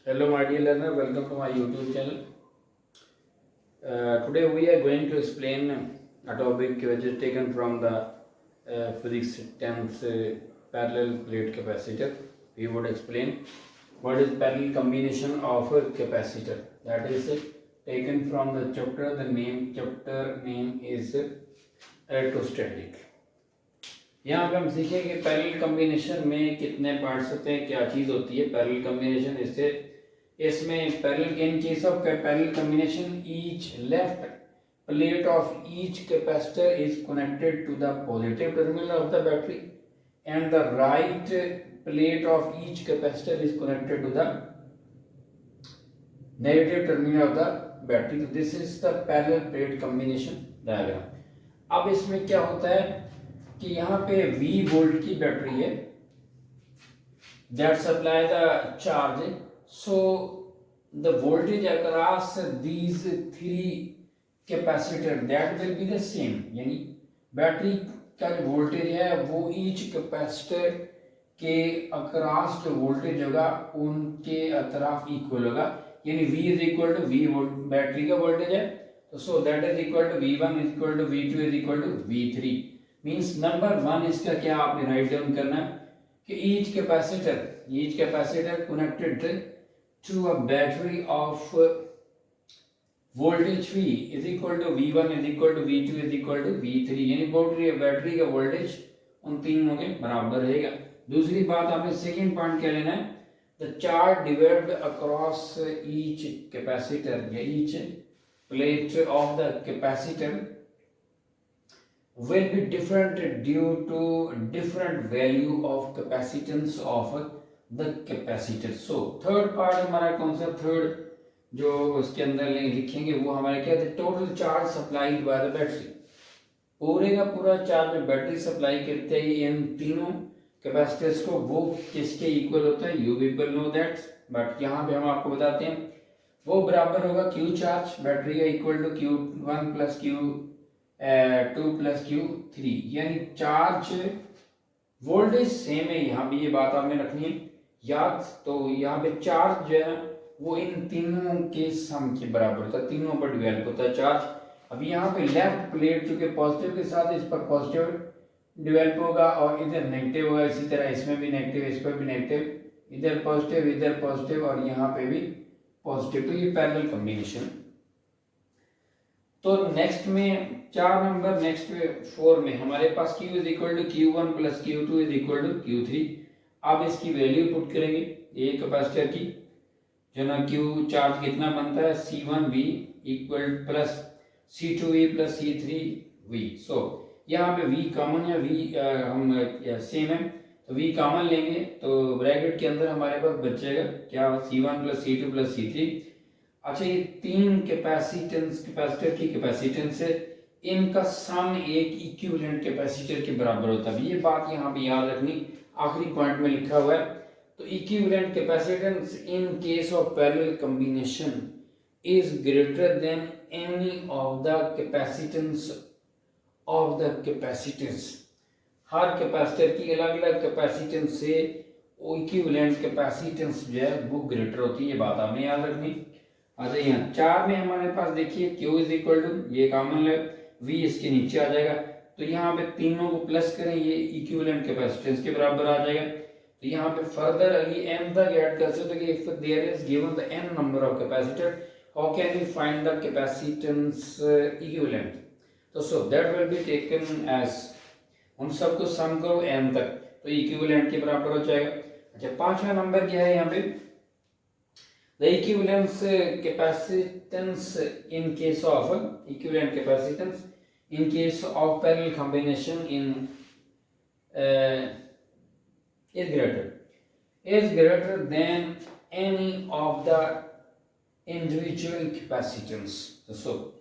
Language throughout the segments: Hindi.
Hello, my dear learner. Welcome to my YouTube channel. Today we are going to explain a topic which is taken from the physics 10th parallel plate capacitor. We would explain what is parallel combination of a capacitor. That is taken from the chapter. The chapter name is electrostatic. यहाँ पे हम सीखेंगे पैरेलल कॉम्बिनेशन में कितने पार्ट्स होते हैं, क्या चीज होती है पैरेलल कॉम्बिनेशन. इसमें parallel in case of parallel combination each left plate of each capacitor is connected to the positive terminal of the battery and the right plate of each capacitor is connected to the negative terminal of the battery. So this is the parallel plate combination diagram. अब इसमें क्या होता है कि यहाँ पे V वोल्ट की बैटरी है that supply the charge, so the voltage across these three capacitor that will be the same. यानी बैटरी का जो वोल्टेज है वो ईच कैपेसिटर के अक्रॉस जो वोल्टेज होगा उनके अतराफ इक्वल होगा. यानी V is equal to V battery का वोल्टेज है, तो so that is equal to V1 is equal to V2 is equal to V3. Means number 1 इसका क्या आपने राइट डाउन करना है कि each capacitor connected to a battery of voltage V is equal to V1 is equal to V2 is equal to V3. यानी बैटरी का वोल्टेज उन तीनों के बराबर रहेगा. दूसरी बात आपने सेकंड पॉइंट क्या लेना है, the charge divide across each capacitor या each plate of the capacitor will be different due to different value of capacitance of the capacitor. So third part हमारा कौन सा, थर्ड जो उसके अंदर लिखेंगे वो हमारे क्या है, total charge supplied by the battery. पूरे का पूरा चार्ज में बैटरी सप्लाई करते हैं इन तीनों कैपेसिटर्स को, वो किसके इक्वल होता है, you people know that, but यहाँ पे हम आपको बताते हैं वो बराबर होगा क्यू चार्ज बैटरी का equal to Q1 plus Q2 plus Q3. यानी चार्ज वोल्टेज सेम है, यहाँ भी ये बात आपने रखनी है याद. तो यहाँ पे चार्ज जो है ना वो इन तीनों के सम के बराबर होता है, तीनों पर डिवेल्प होता है चार्ज. अब यहाँ पे लेफ्ट प्लेट चूंकि पॉजिटिव के साथ इस पर पॉजिटिव डिवेल्प होगा और इधर नेगेटिव होगा, इसी तरह इसमें भी नेगेटिव, इस पर भी नेगेटिव, इधर पॉजिटिव और यहाँ पे भी पॉजिटिव. तो ये पैरेलल कॉम्बिनेशन. तो नेक्स्ट में 4 नंबर, नेक्स्ट 4 में हमारे पास Q is equal to Q1 plus Q2 is equal to Q3. अब इसकी वैल्यू पुट करेंगे ये कैपेसिटर की, जो ना Q चार्ज कितना बनता है C1V equal plus C2V plus C3V. सो यहाँ पे V कॉमन है, V हम सेम है तो V कॉमन लेंगे तो ब्रैकेट के अंदर हमारे पास बचेगा क्या, C1 plus C2 plus C3. अच्छा ये तीन कैपेसिटर की कैपेसिटेंस है, इनका सम एक इक्विवेलेंट कैपेसिटर के बराबर होता है. ये बात यहाँ पे याद रखनी, आखिरी पॉइंट में लिखा हुआ है. तो equivalent capacitance in case of parallel combination is greater than any of the capacitance of the capacitors. Her capacitor की अलग अलग कैपेसिटेंस से इक्विवेलेंट कैपेसिटेंस जो है वो ग्रेटर होती है, ये बात आपने याद रखनी. अच्छा यहाँ 4 में हमारे पास देखिए Q इज इक्वल टू, ये कॉमन है, V इसके नीचे आ जाएगा, तो यहाँ पे तीनों को प्लस करें ये इक्विवेलेंट कैपेसिटेंस के बराबर आ जाएगा. तो यहाँ पे फर्दर ये n तक ऐड कर सकते हैं कि if there is given the n number of capacitor, how can we find the capacitance equivalent? तो so that will be taken as, उन सबको सम करो n तक तो इक्विवेलेंट के बराबर हो जाएगा. अच्छा 5वां नंबर क्या है यहाँ पे, the equivalence capacitance in case of equivalent capacitance in case of parallel combination in is greater than any of the individual capacitance. So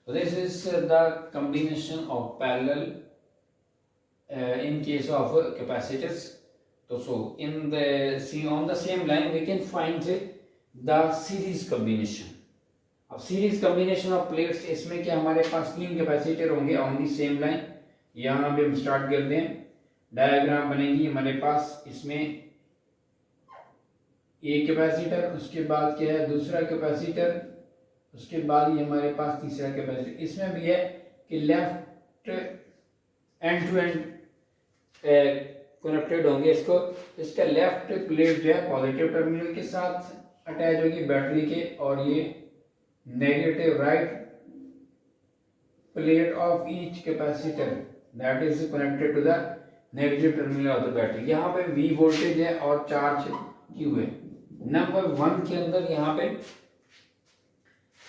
this is the combination of parallel in case of capacitors. So in the on the same line we can find the series combination. अब सीरीज कॉम्बिनेशन ऑफ प्लेट्स, इसमें क्या हमारे पास 3 कैपेसिटर होंगे ऑन दी सेम लाइन. यहाँ पे हम स्टार्ट करते हैं, डायग्राम बनेगी हमारे पास. इसमें एक कैपेसिटर, उसके बाद क्या है दूसरा कैपेसिटर, उसके बाद ये हमारे पास तीसरा कैपेसिटर। इसमें भी है कि left end to end connected होंगे। इसका लेफ्ट प्लेट जो है पॉजिटिव टर्मिनल के साथ अटैच होगी बैटरी के, और ये negative right plate of each capacitor that is connected to the negative terminal of the battery. यहाँ पे V वोल्टेज है और चार्ज Q है। नंबर 1 के अंदर यहाँ पे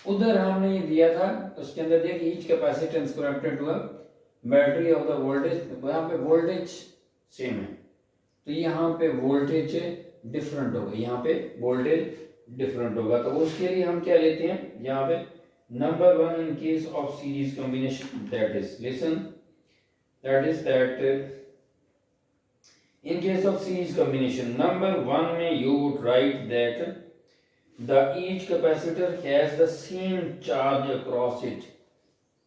उधर हमने ये दिया था, उसके अंदर देखिए each capacitance connected to a battery of the voltage, यहाँ पे वोल्टेज सेम है, तो यहाँ पे वोल्टेज डिफरेंट होगा, यहाँ पे वोल्टेज डिफरेंट होगा। तो उसके लिए हम क्या लेते हैं यहाँ पे number 1 in case of series combination that is listen that in case of series combination number 1 में you would write that the each capacitor has the same charge across it।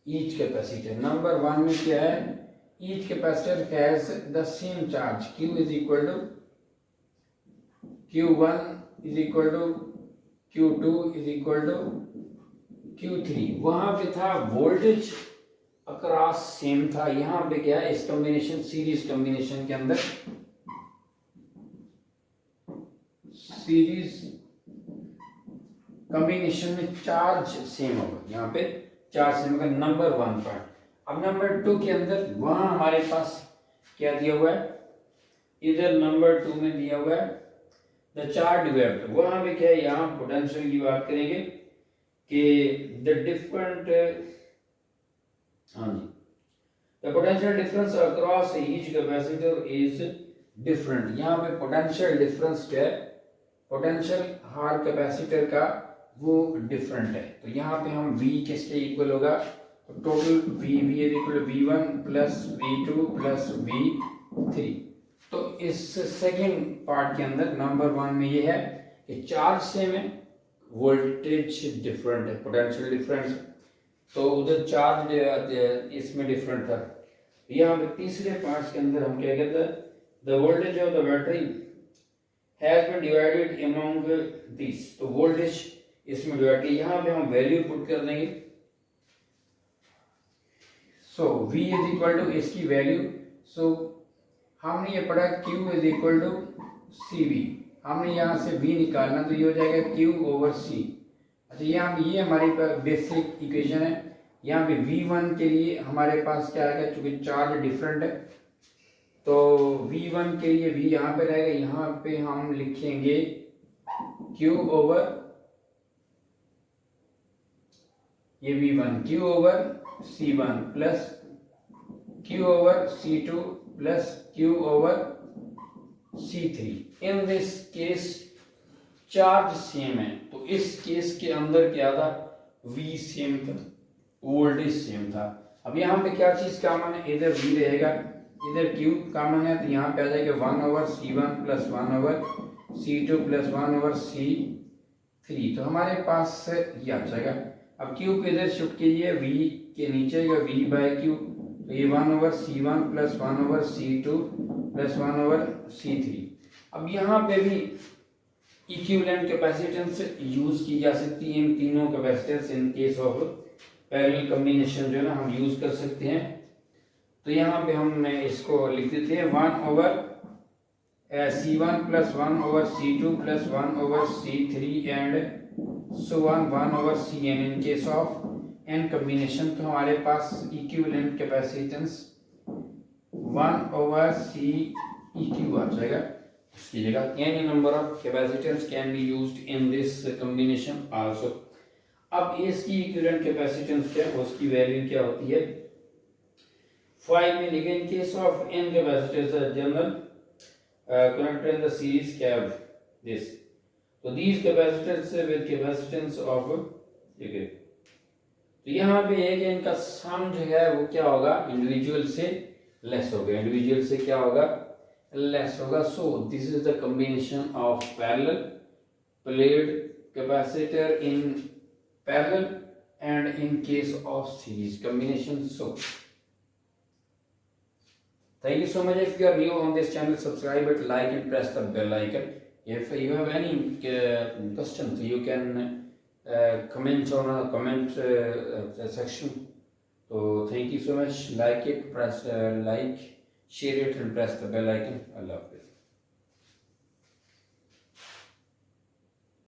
each capacitor number 1 में क्या है, each capacitor has the same charge, q is equal to q1 is equal to q2 is equal to q3। वहां पे था वोल्टेज अक्रॉस सेम था, यहाँ पे क्या है इस कॉम्बिनेशन सीरीज कॉम्बिनेशन के अंदर सीरीज कॉम्बिनेशन में चार्ज सेम होगा, यहाँ पे चार्ज सेम होगा नंबर 1 पार्ट। अब नंबर 2 के अंदर वहां हमारे पास क्या दिया हुआ है, इधर नंबर 2 में दिया हुआ है द चार्ज डिवाइडर। वहां पे क्या है, यहाँ पोटेंशियल की बात करेंगे कि द डिफरेंट हाँ जी the potential difference across each capacitor is different. यहाँ पे पोटेंशियल डिफरेंस क्या है, पोटेंशियल हर कैपेसिटर का वो डिफरेंट है। तो यहाँ पे हम V किसके इक्वल होगा, तो total V is equal to V1 plus V2 plus V3। तो इस सेकेंड पार्ट के अंदर नंबर 1 में ये है कि चार्ज सेम है, वोल्टेज डिफरेंट है, पोटेंशियल डिफरेंस, तो उधर चार्ज इसमें डिफरेंट था। यहाँ पे तीसरे पार्ट के अंदर हम क्या कहते हैं, the voltage of the battery has been divided among these। तो वोल्टेज इसमें डिवाइड किया, यहाँ पे हम वैल्यू पुट कर देंगे। So V is equal to इसकी वैल्यू, सो हमने ये पढ़ा Q is equal to CV, हमने यहाँ से V निकालना, तो ये हो जाएगा Q ओवर C। अच्छा यहाँ ये हमारी बेसिक इक्वेशन है। यहाँ पे V1 के लिए हमारे पास क्या आएगा, चूंकि चार्ज डिफरेंट है तो V1 के लिए V यहाँ पे रहेगा, यहाँ पे हम लिखेंगे Q ओवर ये V1 Q over C1 plus Q over C2 plus Q over C3। In this case charge same है, तो इस केस के अंदर क्या था, V सेम था, वोल्टेज सेम था। अब यहाँ पे क्या चीज कॉमन है, इधर V रहेगा, इधर Q कॉमन है, तो यहाँ पे आ जाएगा 1 over C1 plus 1 over C2 plus 1 over C3। तो हमारे पास ये आ जाएगा। अब Q को इधर शिफ्ट कीजिए, V के नीचे या V बाय Q, तो ये 1 over C1 plus 1 over C2 plus 1 over C3। अब यहाँ पे भी इक्विवेलेंट कैपेसिटेंस यूज की जा सकती है इन तीनों capacitance in case of parallel combination जो है ना हम यूज कर सकते हैं। तो यहाँ पे हम इसको लिख देते हैं 1 over C1 plus 1 over C2 plus 1 over C3 and so 1 over Cn in case of n combination. तो हमारे पास equivalent capacitance 1 over C EQ आ जाएगा, उसकी जगह any number of capacitance can be used in this combination also। अब इसकी इक्विवेलेंट कैपेसिटेंस क्या है, उसकी वैल्यू क्या होती है, 5 में लिखे इन case of n capacitors general connected in the series have this। तो these capacitors with capacitance of देखिए, तो यहाँ पे एक इनका सम जो है वो क्या होगा, इंडिविजुअल से लेस होगा, इंडिविजुअल से क्या होगा, लेस होगा। So this is the combination of parallel plate capacitor in parallel and in case of series combination। So thank you so much. If you are new on this channel, subscribe it, like and press the bell icon। If you have any questions, you can comment on a comment section. So thank you so much. Like it, press like, share it, and press the bell icon. Allah Hafiz.